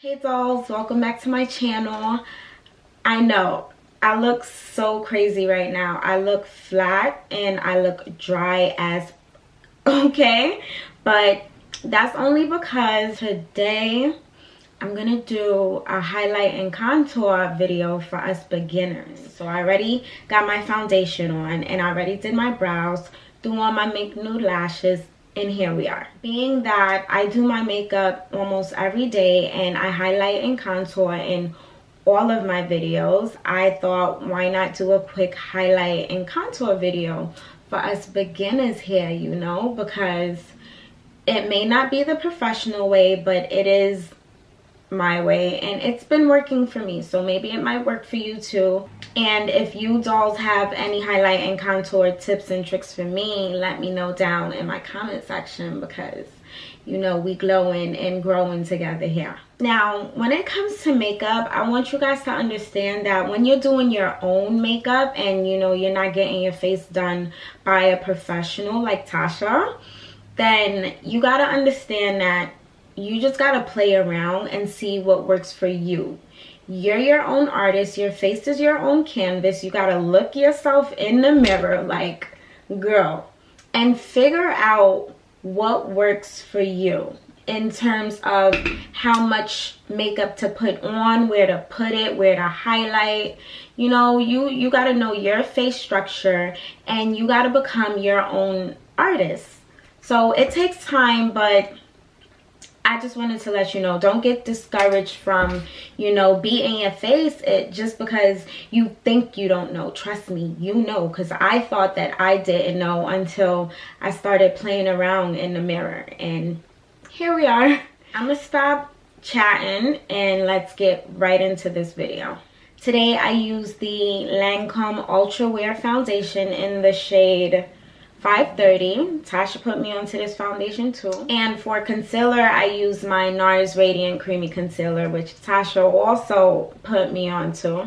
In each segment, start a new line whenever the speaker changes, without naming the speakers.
Hey dolls, welcome back to my channel. I know I look so crazy right now. I look flat and I look dry as okay, but that's only because today I'm gonna do a highlight and contour video for us beginners. So I already got my foundation on and I already did my brows, threw on my Mink Nude lashes, and here we are. Being that I do my makeup almost every day and I highlight and contour in all of my videos, I thought why not do a quick highlight and contour video for us beginners here, you know, because it may not be the professional way, but it is my way and it's been working for me, so maybe it might work for you too. And if you dolls have any highlight and contour tips and tricks for me, let me know down in my comment section, because you know we glowing and growing together here. Now when it comes to makeup, I want you guys to understand that when you're doing your own makeup and you know you're not getting your face done by a professional like Tasha, then you got to understand that you just got to play around and see what works for you. You're your own artist. Your face is your own canvas. You got to look yourself in the mirror like, girl, and figure out what works for you in terms of how much makeup to put on, where to put it, where to highlight. You know, you got to know your face structure and you got to become your own artist. So it takes time, but I just wanted to let you know, don't get discouraged from, you know, beating your face it just because you think you don't know. Trust me, you know, because I thought that I didn't know until I started playing around in the mirror. And here we are. I'm going to stop chatting and let's get right into this video. Today I used the Lancome Ultra Wear Foundation in the shade 530. Tasha put me onto this foundation too. And for concealer, I use my NARS Radiant Creamy Concealer, which Tasha also put me onto.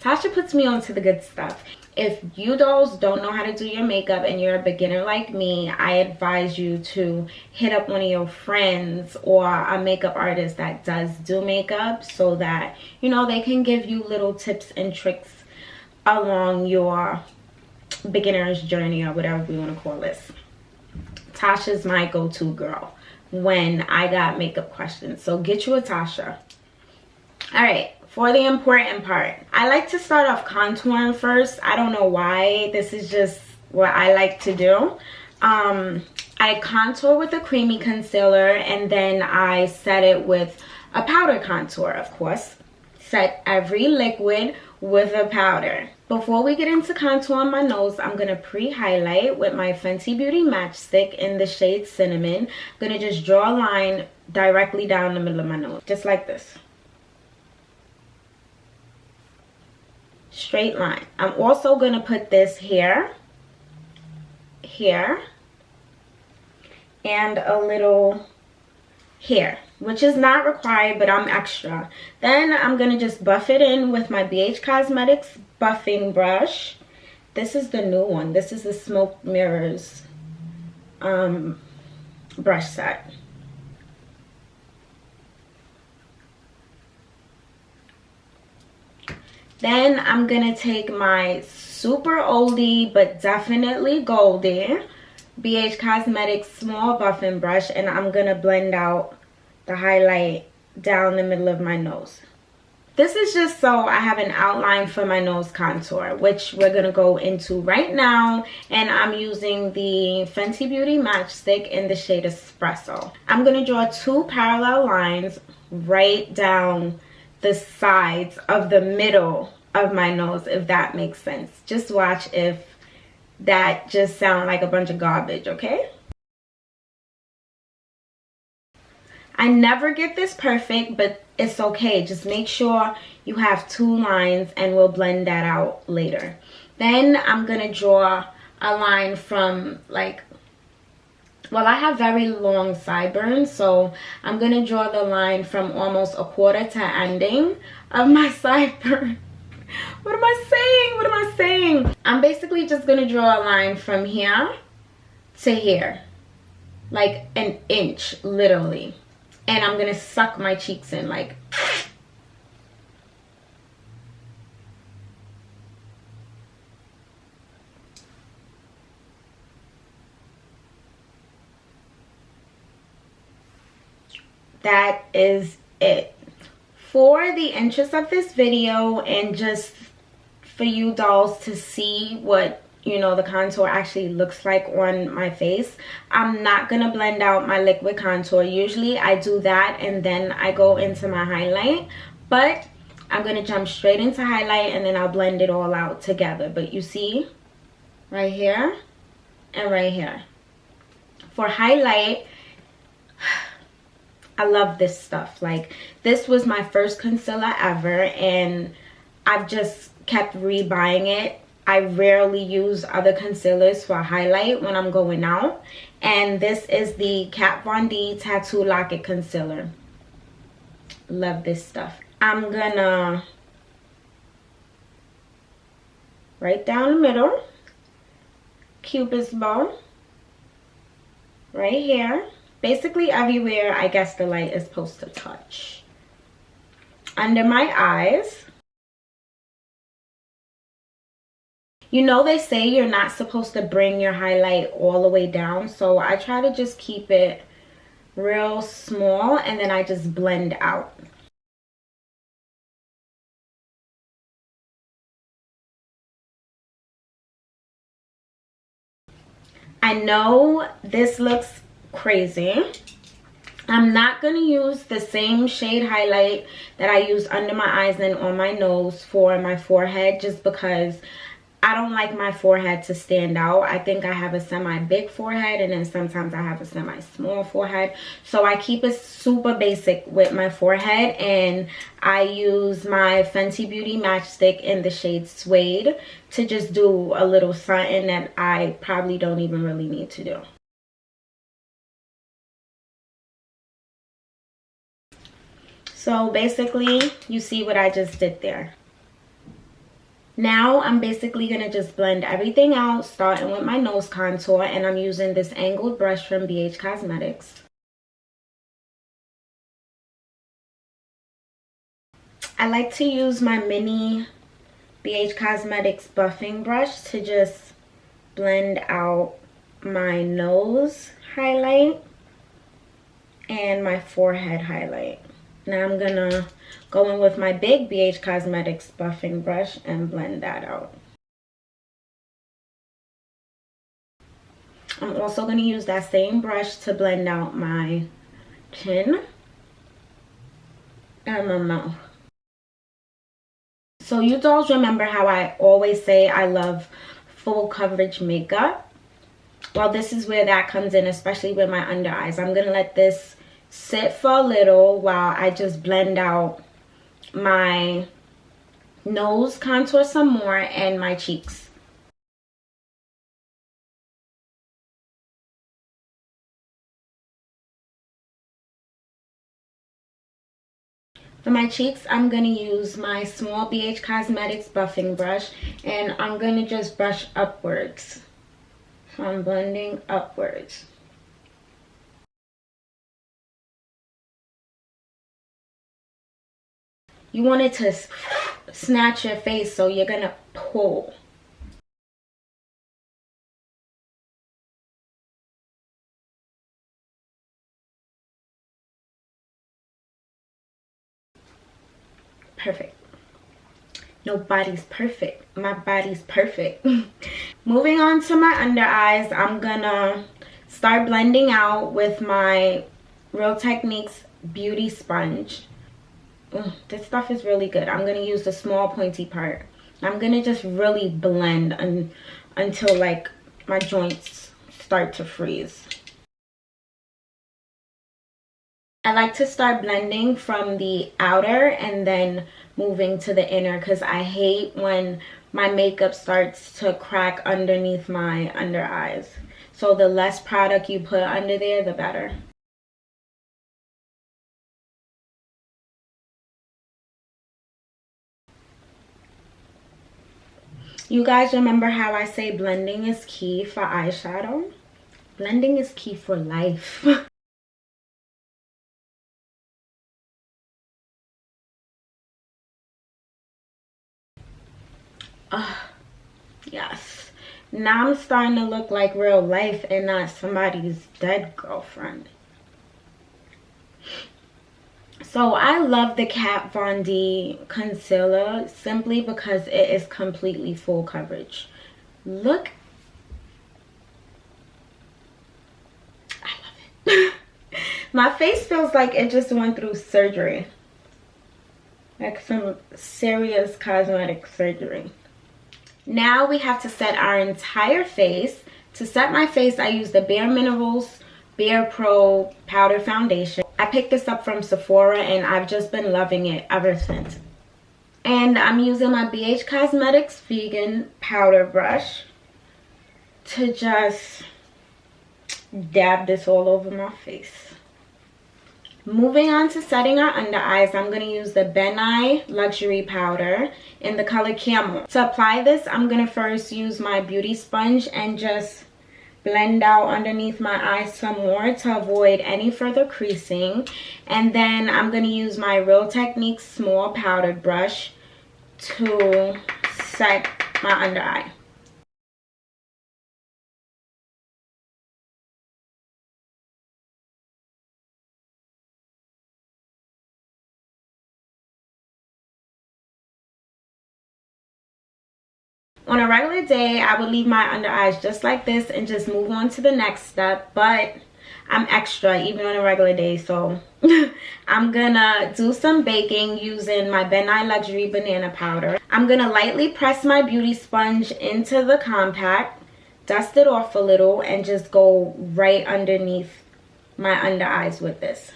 Tasha puts me onto the good stuff. If you dolls don't know how to do your makeup and you're a beginner like me, I advise you to hit up one of your friends or a makeup artist that does do makeup, so that, you know, they can give you little tips and tricks along your beginner's journey, or whatever we want to call this. Tasha's my go-to girl when I got makeup questions, so get you a Tasha. All right, for the important part, I like to start off contouring first. I don't know why, this is just what I like to do. I contour with a creamy concealer and then I set it with a powder contour. Of course, set every liquid with a powder. Before we get into contouring my nose, I'm going to pre-highlight with my Fenty Beauty Matchstick in the shade Cinnamon. I'm going to just draw a line directly down the middle of my nose, just like this. Straight line. I'm also going to put this here, here, and a little here, which is not required, but I'm extra. Then I'm going to just buff it in with my BH Cosmetics buffing brush. This is the new one. This is the Smoke Mirrors brush set. Then I'm going to take my super oldie but definitely goldie BH Cosmetics small buffing brush and I'm going to blend out the highlight down the middle of my nose. This is just so I have an outline for my nose contour, which we're going to go into right now. And I'm using the Fenty Beauty Matchstick in the shade Espresso. I'm going to draw two parallel lines right down the sides of the middle of my nose, if that makes sense. Just watch if that just sounds like a bunch of garbage, okay? I never get this perfect, but it's okay. Just make sure you have two lines and we'll blend that out later. Then I'm going to draw a line from like, well, I have very long sideburns, so I'm going to draw the line from almost a quarter to ending of my sideburn. What am I saying? What am I saying? I'm basically just going to draw a line from here to here. Like an inch, literally. and I'm gonna suck my cheeks in like. That is it. For the interest of this video and just for you dolls to see what, you know, the contour actually looks like on my face, I'm not gonna blend out my liquid contour. Usually I do that and then I go into my highlight, but I'm gonna jump straight into highlight and then I'll blend it all out together. But you see right here and right here. For highlight, I love this stuff. Like, this was my first concealer ever and I've just kept rebuying it. I rarely use other concealers for highlight when I'm going out, and this is the Kat Von D Tattoo Locket Concealer. Love this stuff. I'm gonna right down the middle, Cupid's bow, right here, basically everywhere I guess the light is supposed to touch. Under my eyes. You know, they say you're not supposed to bring your highlight all the way down, so I try to just keep it real small and then I just blend out. I know this looks crazy. I'm not going to use the same shade highlight that I use under my eyes and on my nose for my forehead, just because I don't like my forehead to stand out. I think I have a semi-big forehead and then sometimes I have a semi-small forehead. So I keep it super basic with my forehead, and I use my Fenty Beauty matchstick in the shade Suede to just do a little something that I probably don't even really need to do. So basically, you see what I just did there. Now I'm basically going to just blend everything out, starting with my nose contour, and I'm using this angled brush from BH Cosmetics. I like to use my mini BH Cosmetics buffing brush to just blend out my nose highlight and my forehead highlight. Now I'm gonna go in with my big BH Cosmetics buffing brush and blend that out. I'm also gonna use that same brush to blend out my chin and my mouth. So you dolls remember how I always say I love full coverage makeup? Well, this is where that comes in, especially with my under eyes. I'm gonna let this sit for a little while I just blend out my nose contour some more and my cheeks. For my cheeks, I'm going to use my small BH Cosmetics buffing brush, and I'm going to just brush upwards. So I'm blending upwards. You want it to snatch your face, so you're going to pull. Perfect. Nobody's perfect. My body's perfect. Moving on to my under eyes, I'm gonna start blending out with my Real Techniques Beauty Sponge. This stuff is really good. I'm gonna use the small pointy part. I'm gonna just really blend until like my joints start to freeze. I like to start blending from the outer and then moving to the inner, because I hate when my makeup starts to crack underneath my under eyes. So the less product you put under there, the better. You guys remember how I say blending is key for eyeshadow? Blending is key for life. Yes. Now I'm starting to look like real life and not somebody's dead girlfriend. So I love the Kat Von D concealer simply because it is completely full coverage. Look. I love it. My face feels like it just went through surgery. Like some serious cosmetic surgery. Now we have to set our entire face. To set my face, I use the Bare Minerals Bare Pro Powder Foundation. I picked this up from Sephora and I've just been loving it ever since. And I'm using my BH Cosmetics Vegan Powder Brush to just dab this all over my face. Moving on to setting our under eyes, I'm going to use the Ben Nye Luxury Powder in the color Camel. To apply this, I'm going to first use my beauty sponge and just blend out underneath my eyes some more to avoid any further creasing. And then I'm going to use my Real Techniques small powdered brush to set my under eye. On a regular day, I would leave my under eyes just like this and just move on to the next step, but I'm extra even on a regular day, so I'm gonna do some baking using my Ben Nye Luxury Banana Powder. I'm gonna lightly press my beauty sponge into the compact, dust it off a little, and just go right underneath my under eyes with this.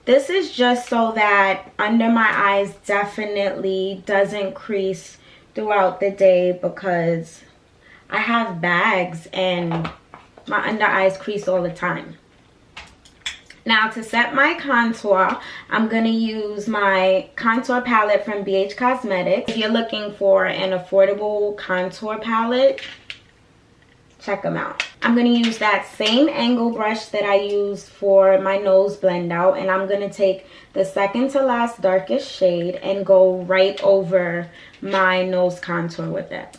This is just so that under my eyes definitely doesn't crease throughout the day because I have bags and my under eyes crease all the time. Now to set my contour, I'm going to use my contour palette from BH Cosmetics. If you're looking for an affordable contour palette, check them out. I'm going to use that same angle brush that I use for my nose blend out, and I'm going to take the second to last darkest shade and go right over my nose contour with it.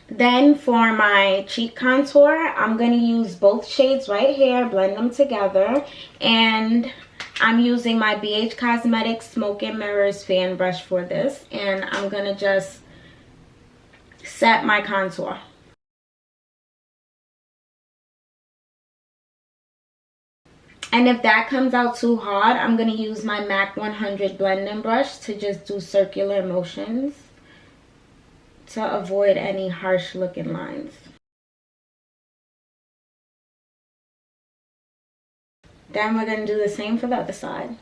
Then for my cheek contour, I'm going to use both shades right here, blend them together, and I'm using my BH Cosmetics Smoke and Mirrors fan brush for this, and I'm going to just set my contour. And if that comes out too hard, I'm going to use my MAC 100 blending brush to just do circular motions to avoid any harsh looking lines. Then we're going to do the same for the other side.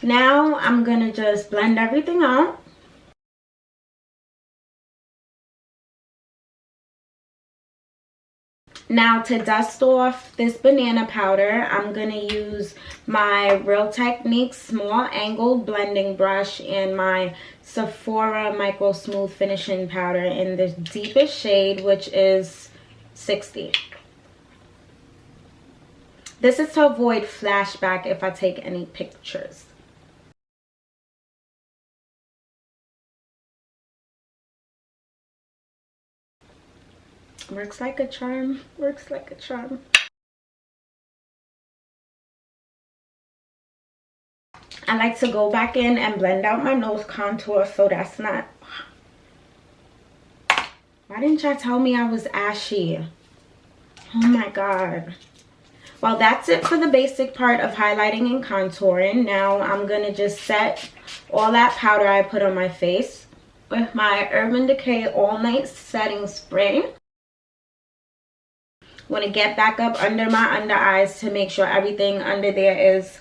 Now I'm going to just blend everything out. Now to dust off this banana powder, I'm going to use my Real Techniques small angled blending brush and my Sephora Micro Smooth Finishing Powder in the deepest shade, which is 60. This is to avoid flashback if I take any pictures. Works like a charm. Works like a charm. I like to go back in and blend out my nose contour so that's not... Why didn't y'all tell me I was ashy? Oh my god. Well, that's it for the basic part of highlighting and contouring. Now I'm going to just set all that powder I put on my face with my Urban Decay All Night Setting Spray. Want to get back up under my under eyes to make sure everything under there is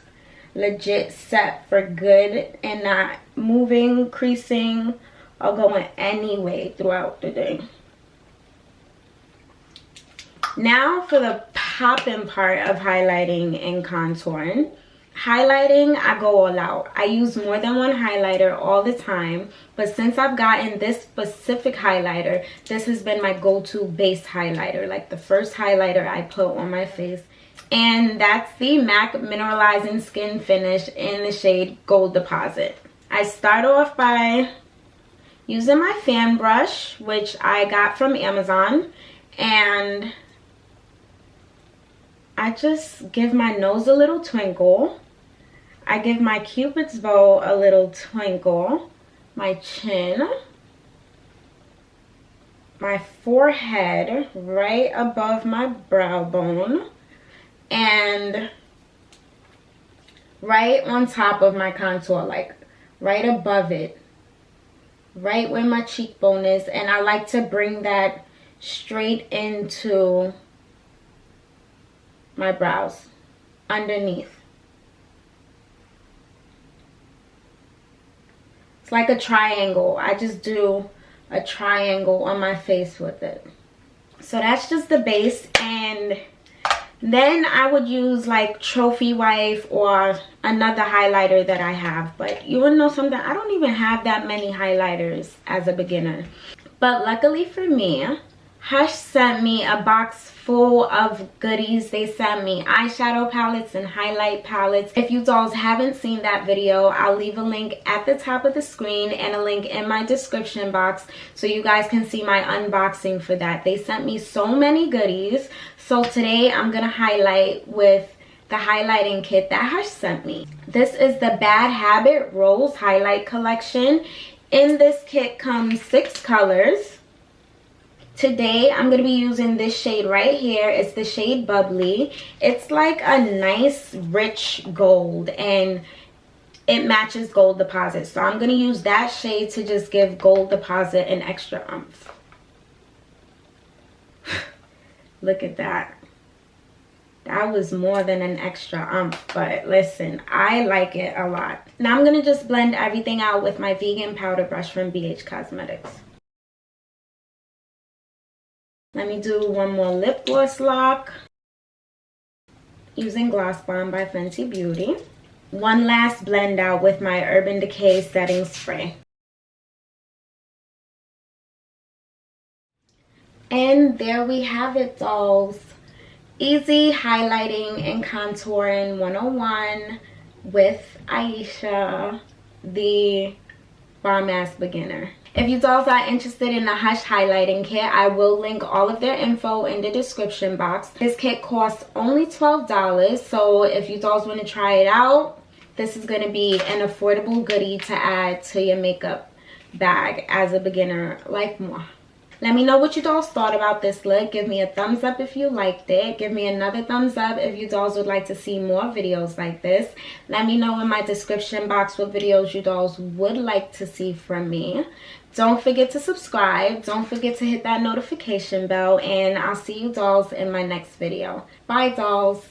legit set for good and not moving, creasing, or going any way throughout the day. Now for the popping part of highlighting and contouring. highlighting, I go all out. I use more than one highlighter all the time, but since I've gotten this specific highlighter, this has been my go-to base highlighter, like the first highlighter I put on my face. And that's the MAC Mineralizing Skin Finish in the shade Gold Deposit. I start off by using my fan brush, which I got from Amazon, and I just give my nose a little twinkle. I give my Cupid's bow a little twinkle, my chin, my forehead right above my brow bone, and right on top of my contour, like right above it, right where my cheekbone is. And I like to bring that straight into my brows underneath. It's like a triangle. I just do a triangle on my face with it. So that's just the base. And then I would use like Trophy Wife or another highlighter that I have. But you wanna know something? I don't even have that many highlighters as a beginner. But luckily for me, Hush sent me a box full of goodies. They sent me eyeshadow palettes and highlight palettes. If you dolls haven't seen that video, I'll leave a link at the top of the screen and a link in my description box so you guys can see my unboxing for that. They sent me so many goodies. So today I'm gonna highlight with the highlighting kit that Hush sent me. This is the Bad Habit Rose Highlight Collection. In this kit comes 6 colors. Today I'm going to be using this shade right here. It's the shade Bubbly. It's like a nice rich gold and it matches Gold Deposit. So I'm going to use that shade to just give Gold Deposit an extra oomph. Look at that. That was more than an extra oomph, but listen, I like it a lot. Now I'm going to just blend everything out with my vegan powder brush from BH Cosmetics. Let me do one more lip gloss lock using Gloss Bomb by Fenty Beauty. One last blend out with my Urban Decay Setting Spray. And there we have it, dolls. Easy highlighting and contouring 101 with Aisha, the bomb ass beginner. If you dolls are interested in the Hush highlighting kit, I will link all of their info in the description box. This kit costs only $12, so if you dolls want to try it out, this is going to be an affordable goodie to add to your makeup bag as a beginner like moi. Let me know what you dolls thought about this look. Give me a thumbs up if you liked it. Give me another thumbs up if you dolls would like to see more videos like this. Let me know in my description box what videos you dolls would like to see from me. Don't forget to subscribe. Don't forget to hit that notification bell. And I'll see you dolls in my next video. Bye, dolls.